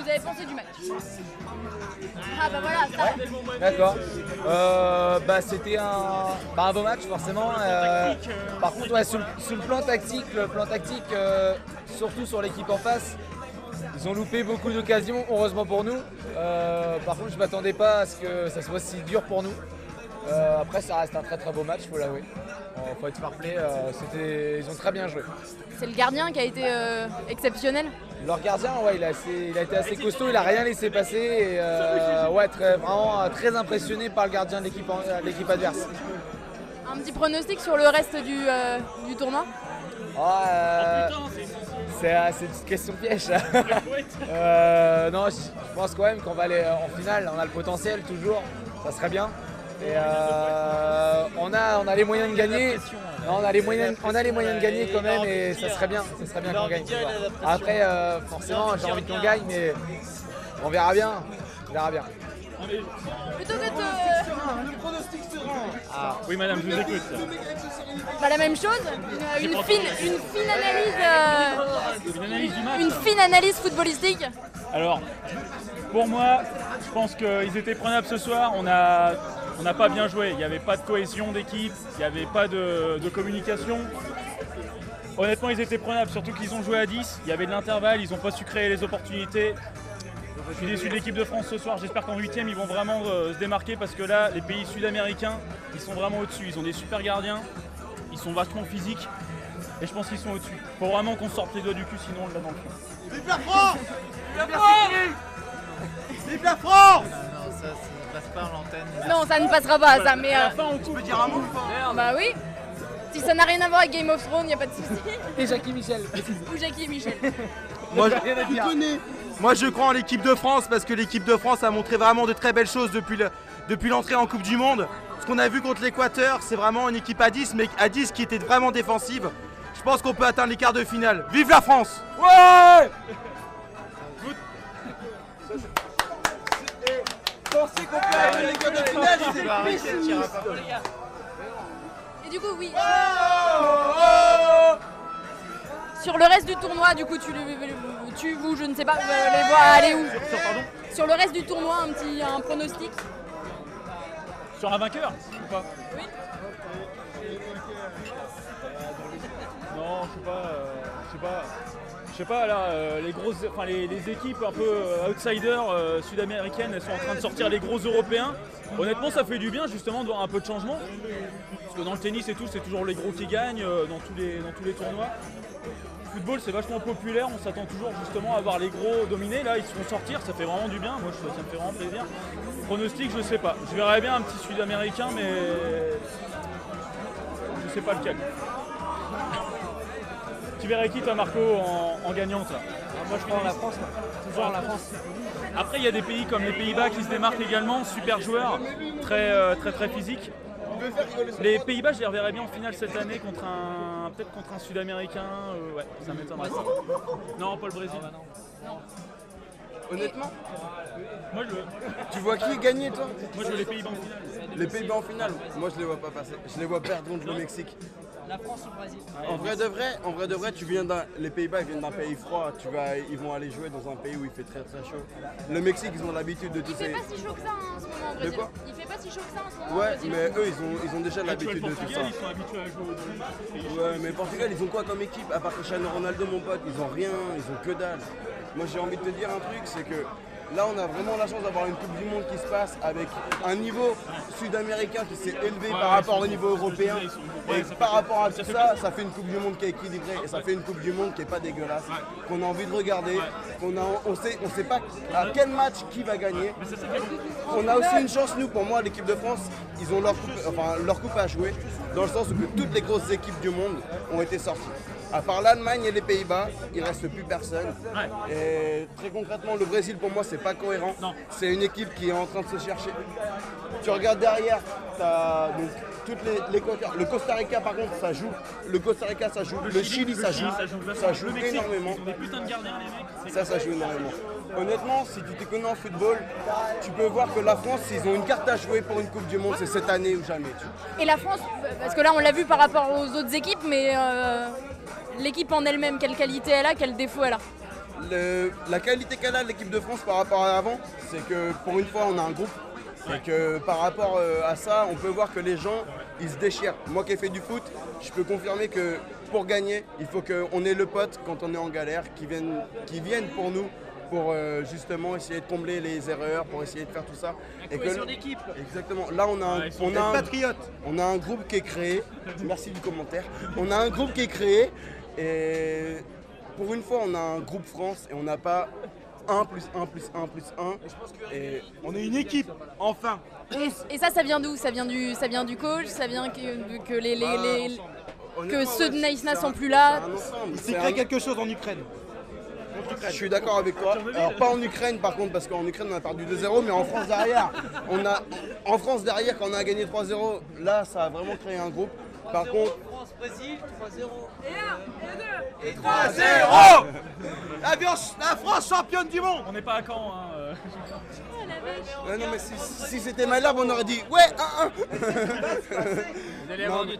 vous avez pensé du match? Ah bah voilà, ça. D'accord. C'était un beau match forcément. Par contre, ouais, sur le plan tactique, surtout sur l'équipe en face, ils ont loupé beaucoup d'occasions, heureusement pour nous. Par contre, je ne m'attendais pas à ce que ça soit si dur pour nous. Après, ça reste un très très beau match, il faut l'avouer. Faut être fair play, ils ont très bien joué. C'est le gardien qui a été exceptionnel. Leur gardien, ouais, il a été assez costaud, il a rien laissé passer. Et, vraiment très impressionné par le gardien de l'équipe adverse. Un petit pronostic sur le reste du tournoi? C'est une question piège. Non, je pense quand même qu'on va aller en finale. On a le potentiel toujours, ça serait bien. Et on a les moyens de gagner. Non, on a les moyens de gagner quand même et ça serait bien qu'on gagne. Après, forcément, j'ai envie qu'on gagne, mais on verra bien. Plutôt que Le pronostic serein. Oui madame, je vous écoute. la même chose, une fine analyse footballistique. Alors, pour moi, je pense qu'ils étaient prenables ce soir. On n'a pas bien joué. Il n'y avait pas de cohésion d'équipe, il n'y avait pas de communication. Honnêtement, ils étaient prenables, surtout qu'ils ont joué à 10. Il y avait de l'intervalle, ils n'ont pas su créer les opportunités. Je suis déçu de l'équipe de France ce soir. J'espère qu'en 8e, ils vont vraiment se démarquer parce que là, les pays sud-américains, ils sont vraiment au-dessus. Ils ont des super gardiens, ils sont vachement physiques et je pense qu'ils sont au-dessus. Il faut vraiment qu'on sorte les doigts du cul, sinon on l'a dans le fond. Vive la France! Vive la France! Non, ça passe pas à l'antenne. Non, ça ne passera pas ça, mais Tu peux dire un mot ou pas? bah oui. Si ça n'a rien à voir avec Game of Thrones, il n'y a pas de souci. Et Jackie Michel. Ou Jackie et Michel. Moi je crois en l'équipe de France parce que l'équipe de France a montré vraiment de très belles choses depuis l'entrée en Coupe du Monde. Ce qu'on a vu contre l'Équateur, c'est vraiment une équipe à 10, mais à 10 qui était vraiment défensive. Je pense qu'on peut atteindre les quarts de finale. Vive la France! Ouais! Pensez qu'on peut aller les quarts de finale, c'est pessimiste. Et du coup, oui. Sur le reste du tournoi, du coup, vous, je ne sais pas, vous allez voir aller où? Sur le reste du tournoi, un pronostic? Sur un vainqueur ou pas? Oui. Non, je sais pas là, les équipes un peu outsiders sud-américaines, elles sont en train de sortir les gros européens. Honnêtement, ça fait du bien justement de voir un peu de changement. Parce que dans le tennis et tout, c'est toujours les gros qui gagnent dans tous les tournois. Le football, c'est vachement populaire, on s'attend toujours justement à voir les gros dominer. Là, ils se font sortir, ça fait vraiment du bien. Moi, ça me fait vraiment plaisir. Pronostic, je sais pas. Je verrais bien un petit sud-américain, mais je sais pas lequel. Tu verrais qui toi Marco en gagnante là? Moi je prends la France. Toujours la France. Après il y a des pays comme les Pays-Bas qui se démarquent également, super joueurs, très physiques. Les Pays-Bas je les reverrais bien en finale cette année peut-être contre un Sud-Américain, ouais, ça m'étonnerait. Non, pas le Brésil. Honnêtement, Moi je veux. tu vois qui gagner toi? Moi je veux les Pays-Bas en finale. Les Pays-Bas en finale? Moi je les vois pas passer. Je les vois perdre contre le Mexique. La France ou le Brésil? En vrai de vrai, les Pays-Bas ils viennent d'un pays froid, ils vont aller jouer dans un pays où il fait très très chaud. Le Mexique ils ont l'habitude de tout ça. Il fait pas si chaud que ça en ce moment au Brésil. quoi? Il fait pas si chaud que ça en ce moment. Ouais, au Brésil. mais eux ils ont déjà Tu vois, le l'habitude de tout ça. Portugal, ils sont habitués à jouer au pays. Ouais, mais Portugal ils ont quoi comme équipe à part Cristiano Ronaldo mon pote? Ils ont rien, ils ont que dalle. Moi j'ai envie de te dire un truc, c'est que là on a vraiment la chance d'avoir une Coupe du Monde qui se passe avec un niveau sud-américain qui s'est élevé par rapport au niveau européen. Et par rapport à tout ça, ça fait une Coupe du Monde qui est équilibrée et ça fait une Coupe du Monde qui est pas dégueulasse, qu'on a envie de regarder, on sait pas à quel match qui va gagner. On a aussi une chance, nous, pour moi, l'équipe de France, ils ont leur coupe à jouer, dans le sens où que toutes les grosses équipes du monde ont été sorties. À part l'Allemagne et les Pays-Bas, il reste plus personne. Et très concrètement, le Brésil, pour moi, c'est pas cohérent. C'est une équipe qui est en train de se chercher. Tu regardes derrière, t'as donc le Costa Rica, par contre, ça joue. Le Costa Rica, ça joue. Le Chili, ça joue. Ça joue énormément. Des putains de gardiens les mecs. Ça joue énormément. Honnêtement, si tu t'y connais en football, tu peux voir que la France, ils ont une carte à jouer pour une Coupe du Monde, c'est cette année ou jamais. Et la France, parce que là on l'a vu par rapport aux autres équipes, mais l'équipe en elle-même, quelle qualité elle a, quel défaut elle a? la qualité qu'elle a l'équipe de France par rapport à avant, c'est que pour une fois on a un groupe. Et que par rapport à ça, on peut voir que les gens, ils se déchirent. Moi qui ai fait du foot, je peux confirmer que pour gagner, il faut qu'on ait le pote quand on est en galère, qui viennent pour nous, pour justement essayer de combler les erreurs, pour essayer de faire tout ça. La cohésion d'équipe. Exactement. Là, on a un groupe qui est créé. Merci du commentaire. On a un groupe qui est créé et pour une fois, on a un groupe France et on n'a pas 1 plus 1 plus 1 plus 1. Et On est une équipe, enfin. Et ça vient d'où? Ça vient du coach, ça vient que honnêtement, ceux de ouais, Naïsna c'est sont un- plus là. c'est un ensemble. Il C'est s'est un- créé quelque chose en Ukraine. Je suis d'accord avec toi. Alors pas en Ukraine par contre, parce qu'en Ukraine on a perdu 2-0, mais en France derrière, en France derrière quand on a gagné 3-0, là ça a vraiment créé un groupe. Par contre, France-Brésil, 3-0. Et 3-0 La France championne du monde. On n'est pas à Caen. ouais, non mais si c'était Malherbe on aurait dit ouais 1-1. Vous allez avoir du